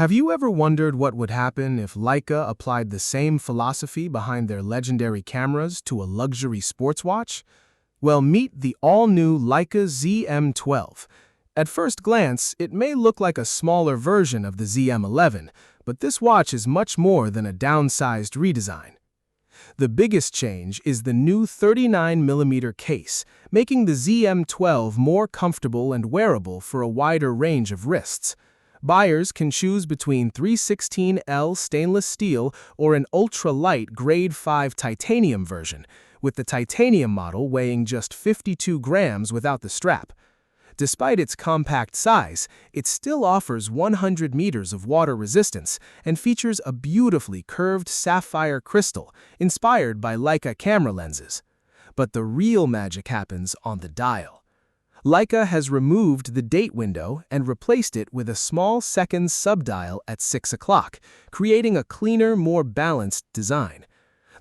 Have you ever wondered what would happen if Leica applied the same philosophy behind their legendary cameras to a luxury sports watch? Well, meet the all-new Leica ZM-12. At first glance, it may look like a smaller version of the ZM-11, but this watch is much more than a downsized redesign. The biggest change is the new 39mm case, making the ZM-12 more comfortable and wearable for a wider range of wrists. Buyers can choose between 316L stainless steel or an ultra-light Grade 5 titanium version, with the titanium model weighing just 52 grams without the strap. Despite its compact size, it still offers 100 meters of water resistance and features a beautifully curved sapphire crystal inspired by Leica camera lenses. But the real magic happens on the dial. Leica has removed the date window and replaced it with a small seconds subdial at 6 o'clock, creating a cleaner, more balanced design.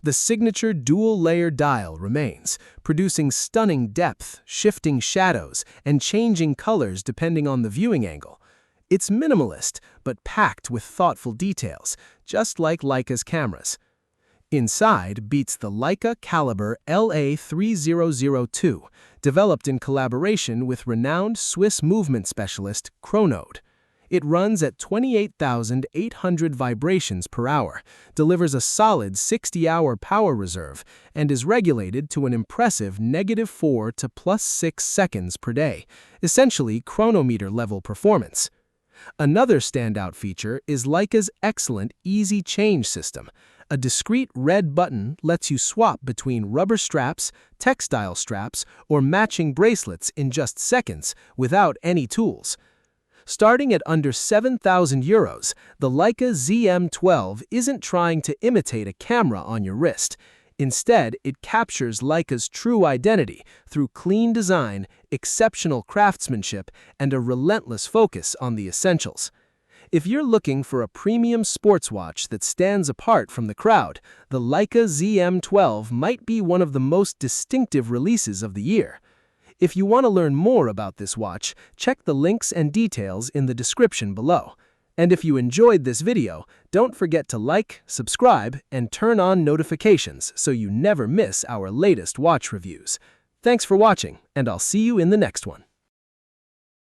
The signature dual-layer dial remains, producing stunning depth, shifting shadows, and changing colors depending on the viewing angle. It's minimalist, but packed with thoughtful details, just like Leica's cameras. Inside beats the Leica Caliber LA3002, developed in collaboration with renowned Swiss movement specialist Chronode. It runs at 28,800 vibrations per hour, delivers a solid 60-hour power reserve, and is regulated to an impressive -4 to +6 seconds per day, essentially chronometer-level performance. Another standout feature is Leica's excellent easy change system. A discrete red button lets you swap between rubber straps, textile straps, or matching bracelets in just seconds without any tools. Starting at under €7,000, the Leica ZM-12 isn't trying to imitate a camera on your wrist. Instead, it captures Leica's true identity through clean design, exceptional craftsmanship, and a relentless focus on the essentials. If you're looking for a premium sports watch that stands apart from the crowd, the Leica ZM-12 might be one of the most distinctive releases of the year. If you want to learn more about this watch, check the links and details in the description below. And if you enjoyed this video, don't forget to like, subscribe, and turn on notifications so you never miss our latest watch reviews. Thanks for watching, and I'll see you in the next one.